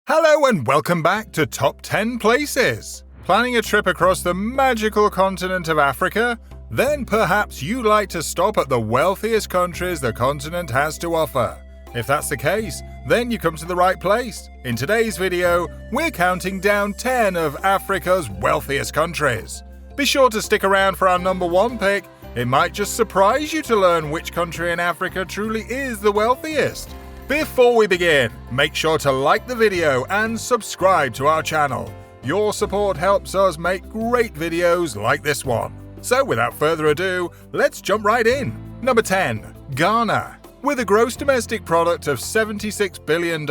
Hello and welcome back to Top 10 Places. Planning a trip across the magical continent of Africa? Then perhaps you'd like to stop at the wealthiest countries the continent has to offer. If that's the case, then you come to the right place. In today's video, we're counting down 10 of Africa's wealthiest countries. Be sure to stick around for our number 1 pick. It might just surprise you to learn which country in Africa truly is the wealthiest. Before we begin, make sure to like the video and subscribe to our channel. Your support helps us make great videos like this one. So without further ado, let's jump right in. Number 10. Ghana. With a gross domestic product of $76 billion,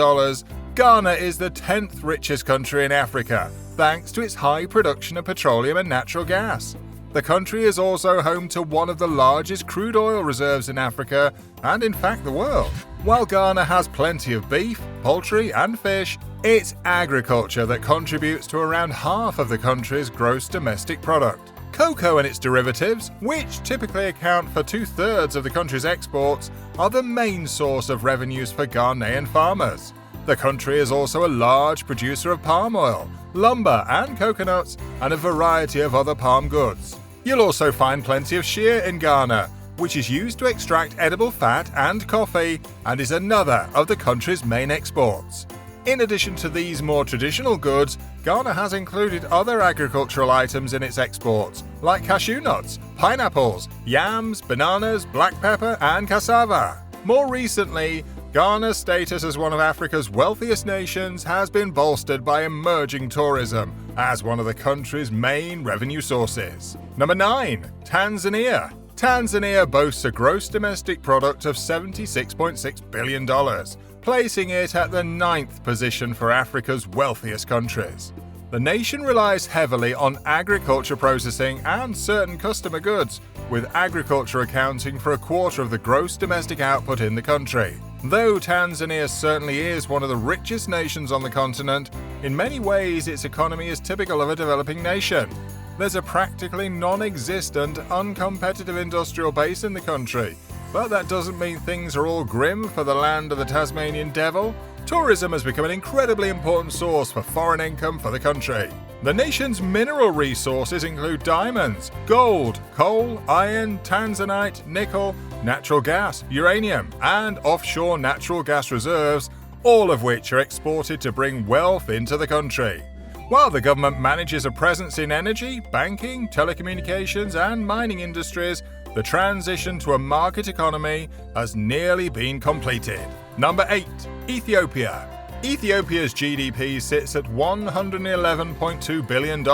Ghana is the 10th richest country in Africa, thanks to its high production of petroleum and natural gas. The country is also home to one of the largest crude oil reserves in Africa and in fact the world. While Ghana has plenty of beef, poultry and fish, it's agriculture that contributes to around half of the country's gross domestic product. Cocoa and its derivatives, which typically account for 2/3 of the country's exports, are the main source of revenues for Ghanaian farmers. The country is also a large producer of palm oil, lumber and coconuts, and a variety of other palm goods. You'll also find plenty of shea in Ghana, which is used to extract edible fat and coffee, and is another of the country's main exports. In addition to these more traditional goods, Ghana has included other agricultural items in its exports, like cashew nuts, pineapples, yams, bananas, black pepper, and cassava. More recently, Ghana's status as one of Africa's wealthiest nations has been bolstered by emerging tourism as one of the country's main revenue sources. Number 9. Tanzania. Tanzania boasts a gross domestic product of $76.6 billion, placing it at the 9th position for Africa's wealthiest countries. The nation relies heavily on agriculture processing and certain customer goods, with agriculture accounting for 1/4 of the gross domestic output in the country. Though Tanzania certainly is one of the richest nations on the continent, in many ways its economy is typical of a developing nation. There's a practically non-existent, uncompetitive industrial base in the country, but that doesn't mean things are all grim for the land of the Tasmanian devil. Tourism has become an incredibly important source for foreign income for the country. The nation's mineral resources include diamonds, gold, coal, iron, tanzanite, nickel, natural gas, uranium, and offshore natural gas reserves, all of which are exported to bring wealth into the country. While the government manages a presence in energy, banking, telecommunications, and mining industries, the transition to a market economy has nearly been completed. Number 8. Ethiopia. Ethiopia's GDP sits at $111.2 billion,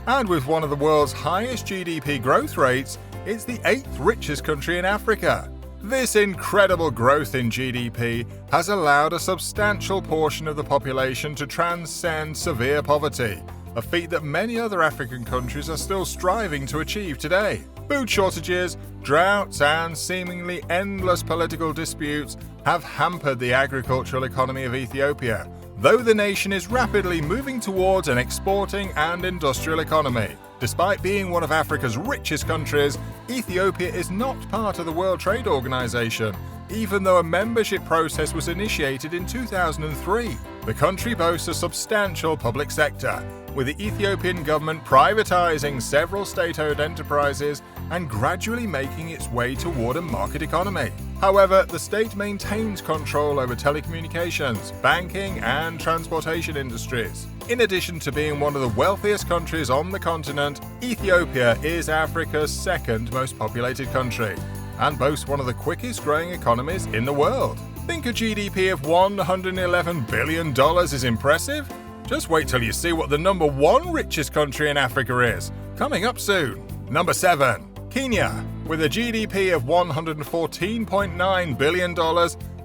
and with one of the world's highest GDP growth rates, it's the 8th richest country in Africa. This incredible growth in GDP has allowed a substantial portion of the population to transcend severe poverty, a feat that many other African countries are still striving to achieve today. Food shortages, droughts, and seemingly endless political disputes have hampered the agricultural economy of Ethiopia, though the nation is rapidly moving towards an exporting and industrial economy. Despite being one of Africa's richest countries, Ethiopia is not part of the World Trade Organization, even though a membership process was initiated in 2003. The country boasts a substantial public sector, with the Ethiopian government privatizing several state-owned enterprises and gradually making its way toward a market economy. However, the state maintains control over telecommunications, banking, and transportation industries. In addition to being one of the wealthiest countries on the continent, Ethiopia is Africa's 2nd most populated country and boasts one of the quickest growing economies in the world. Think a GDP of $111 billion is impressive? Just wait till you see what the number 1 richest country in Africa is, coming up soon. Number 7. Kenya. With a GDP of $114.9 billion,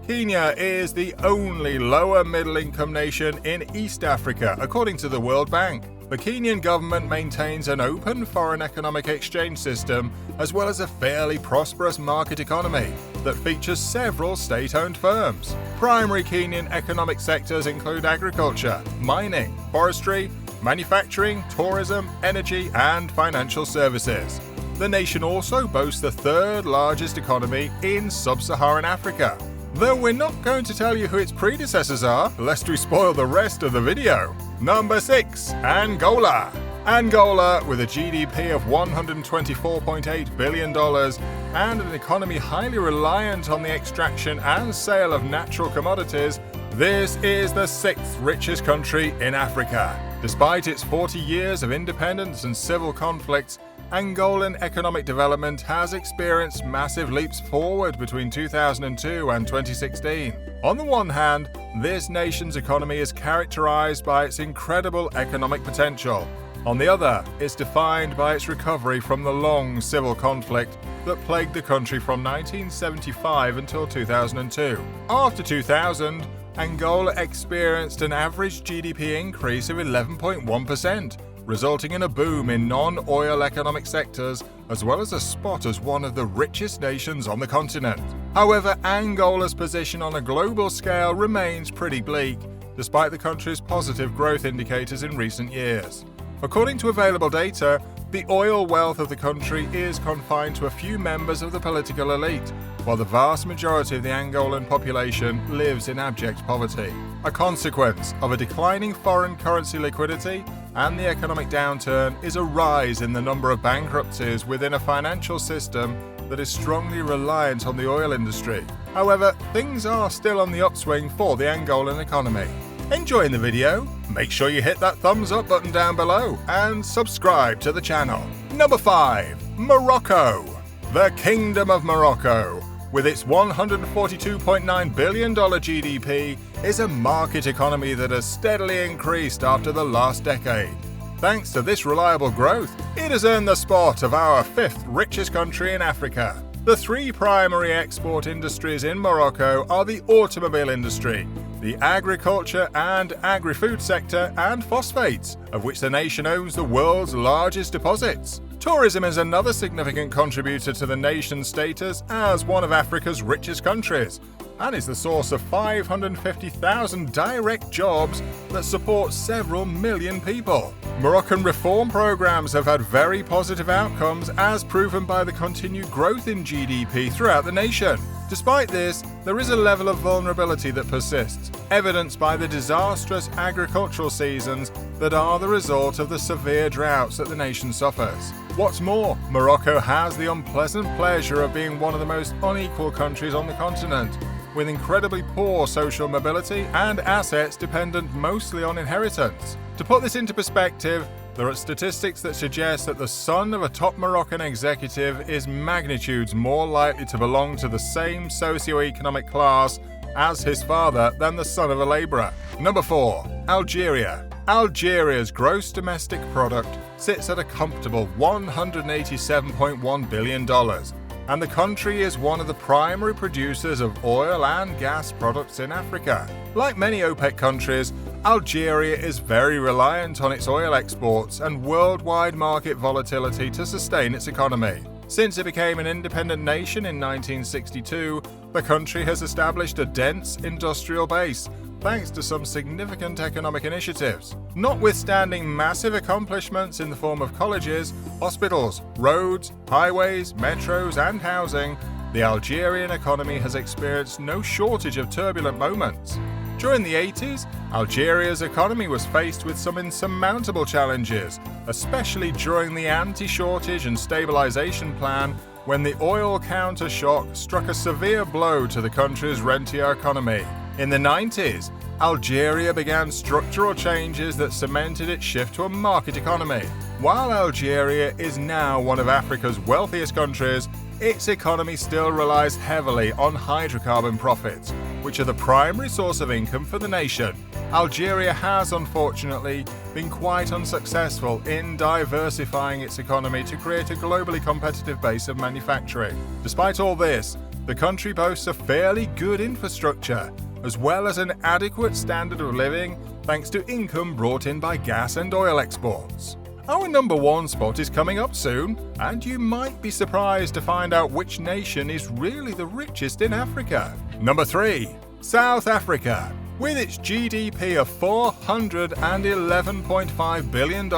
Kenya is the only lower middle income nation in East Africa, according to the World Bank. The Kenyan government maintains an open foreign economic exchange system, as well as a fairly prosperous market economy that features several state-owned firms. Primary Kenyan economic sectors include agriculture, mining, forestry, manufacturing, tourism, energy, and financial services. The nation also boasts the 3rd largest economy in sub-Saharan Africa, though we're not going to tell you who its predecessors are, lest we spoil the rest of the video. Number 6. Angola. Angola, with a GDP of $124.8 billion and an economy highly reliant on the extraction and sale of natural commodities, this is the 6th richest country in Africa. Despite its 40 years of independence and civil conflicts, Angolan economic development has experienced massive leaps forward between 2002 and 2016. On the one hand, this nation's economy is characterized by its incredible economic potential. On the other, it's defined by its recovery from the long civil conflict that plagued the country from 1975 until 2002. After 2000, Angola experienced an average GDP increase of 11.1%, resulting in a boom in non-oil economic sectors, as well as a spot as one of the richest nations on the continent. However, Angola's position on a global scale remains pretty bleak, despite the country's positive growth indicators in recent years. According to available data, the oil wealth of the country is confined to a few members of the political elite, while the vast majority of the Angolan population lives in abject poverty. A consequence of a declining foreign currency liquidity and the economic downturn is a rise in the number of bankruptcies within a financial system that is strongly reliant on the oil industry. However, things are still on the upswing for the Angolan economy. Enjoying the video? Make sure you hit that thumbs up button down below and subscribe to the channel. Number 5. Morocco. The Kingdom of Morocco, with its $142.9 billion GDP, is a market economy that has steadily increased after the last decade. Thanks to this reliable growth, it has earned the spot of our 5th richest country in Africa. The 3 primary export industries in Morocco are the automobile industry, the agriculture and agri-food sector, and phosphates, of which the nation owns the world's largest deposits. Tourism is another significant contributor to the nation's status as one of Africa's richest countries, and is the source of 550,000 direct jobs that support several million people. Moroccan reform programs have had very positive outcomes, as proven by the continued growth in GDP throughout the nation. Despite this, there is a level of vulnerability that persists, evidenced by the disastrous agricultural seasons that are the result of the severe droughts that the nation suffers. What's more, Morocco has the unpleasant pleasure of being one of the most unequal countries on the continent, with incredibly poor social mobility and assets dependent mostly on inheritance. To put this into perspective, there are statistics that suggest that the son of a top Moroccan executive is magnitudes more likely to belong to the same socio-economic class as his father than the son of a labourer. Number 4. Algeria. Algeria's gross domestic product sits at a comfortable $187.1 billion, and the country is one of the primary producers of oil and gas products in Africa. Like many Opec countries, Algeria is very reliant on its oil exports and worldwide market volatility to sustain its economy. Since it became an independent nation in 1962, the country has established a dense industrial base, thanks to some significant economic initiatives. Notwithstanding massive accomplishments in the form of colleges, hospitals, roads, highways, metros, and housing, the Algerian economy has experienced no shortage of turbulent moments. During the 80s, Algeria's economy was faced with some insurmountable challenges, especially during the anti-shortage and stabilization plan, when the oil counter shock struck a severe blow to the country's rentier economy. In the 90s, Algeria began structural changes that cemented its shift to a market economy. While Algeria is now one of Africa's wealthiest countries, its economy still relies heavily on hydrocarbon profits, which are the primary source of income for the nation. Algeria has, unfortunately, been quite unsuccessful in diversifying its economy to create a globally competitive base of manufacturing. Despite all this, the country boasts a fairly good infrastructure, as well as an adequate standard of living thanks to income brought in by gas and oil exports. Our number 1 spot is coming up soon, and you might be surprised to find out which nation is really the richest in Africa. Number 3. South Africa. With its GDP of $411.5 billion,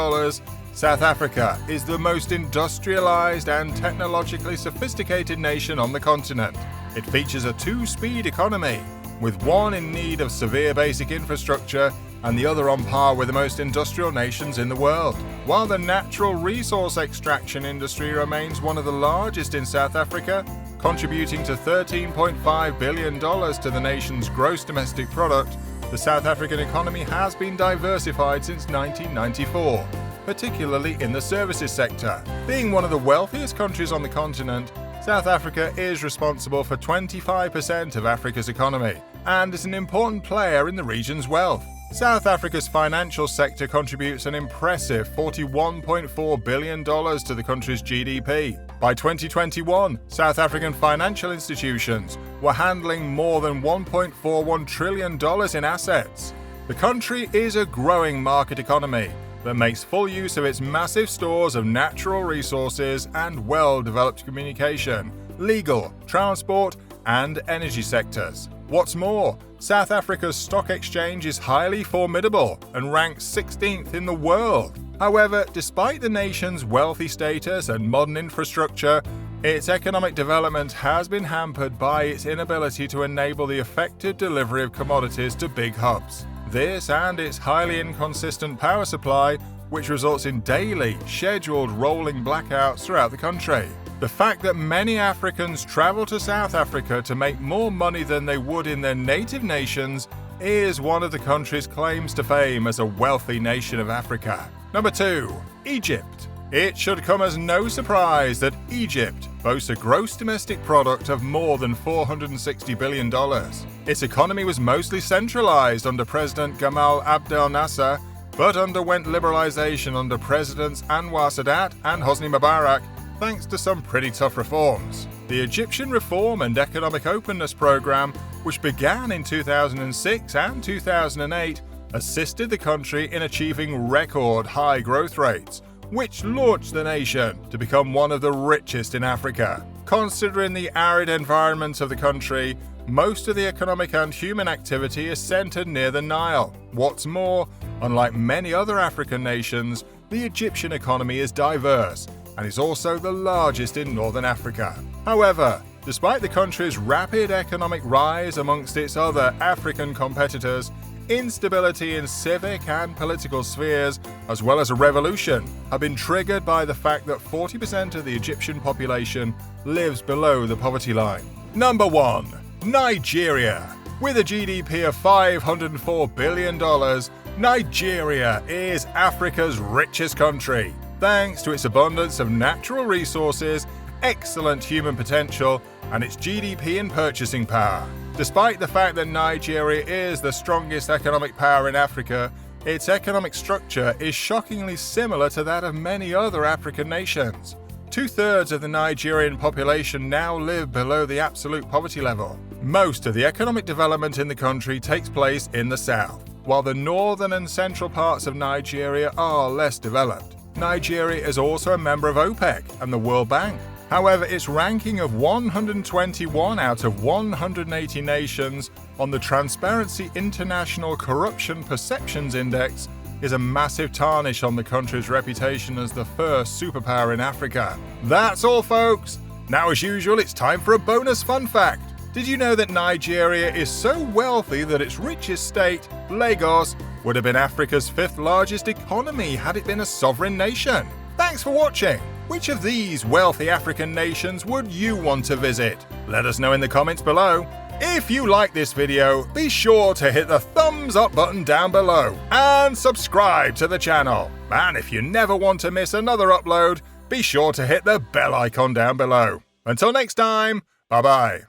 South Africa is the most industrialized and technologically sophisticated nation on the continent. It features a two-speed economy, with one in need of severe basic infrastructure and the other on par with the most industrial nations in the world. While the natural resource extraction industry remains one of the largest in South Africa, contributing to $13.5 billion to the nation's gross domestic product, the South African economy has been diversified since 1994, particularly in the services sector. Being one of the wealthiest countries on the continent, South Africa is responsible for 25% of Africa's economy and is an important player in the region's wealth. South Africa's financial sector contributes an impressive $41.4 billion to the country's GDP. By 2021, South African financial institutions were handling more than $1.41 trillion in assets. The country is a growing market economy that makes full use of its massive stores of natural resources and well-developed communication, legal, transport, and energy sectors. What's more, South Africa's stock exchange is highly formidable and ranks 16th in the world. However, despite the nation's wealthy status and modern infrastructure, its economic development has been hampered by its inability to enable the effective delivery of commodities to big hubs. This and its highly inconsistent power supply, which results in daily, scheduled rolling blackouts throughout the country. The fact that many Africans travel to South Africa to make more money than they would in their native nations is one of the country's claims to fame as a wealthy nation of Africa. Number 2. Egypt. It should come as no surprise that Egypt boasts a gross domestic product of more than $460 billion. Its economy was mostly centralized under President Gamal Abdel Nasser, but underwent liberalization under Presidents Anwar Sadat and Hosni Mubarak, thanks to some pretty tough reforms. The Egyptian Reform and Economic Openness Program, which began in 2006 and 2008, assisted the country in achieving record high growth rates, which launched the nation to become one of the richest in Africa. Considering the arid environment of the country, most of the economic and human activity is centered near the Nile. What's more, unlike many other African nations, the Egyptian economy is diverse and is also the largest in northern Africa. However, despite the country's rapid economic rise amongst its other African competitors, instability in civic and political spheres, as well as a revolution, have been triggered by the fact that 40% of the Egyptian population lives below the poverty line. Number 1. Nigeria. With a GDP of $504 billion, Nigeria is Africa's richest country, thanks to its abundance of natural resources, excellent human potential, and its GDP and purchasing power. Despite the fact that Nigeria is the strongest economic power in Africa, its economic structure is shockingly similar to that of many other African nations. 2/3 of the Nigerian population now live below the absolute poverty level. Most of the economic development in the country takes place in the south, while the northern and central parts of Nigeria are less developed. Nigeria is also a member of Opec and the World Bank. However, its ranking of 121 out of 180 nations on the Transparency International Corruption Perceptions Index is a massive tarnish on the country's reputation as the first superpower in Africa. That's all, folks. Now, as usual, it's time for a bonus fun fact. Did you know that Nigeria is so wealthy that its richest state, Lagos, would have been Africa's 5th largest economy had it been a sovereign nation? Thanks for watching. Which of these wealthy African nations would you want to visit? Let us know in the comments below. If you like this video, be sure to hit the thumbs up button down below and subscribe to the channel. And if you never want to miss another upload, be sure to hit the bell icon down below. Until next time, bye-bye.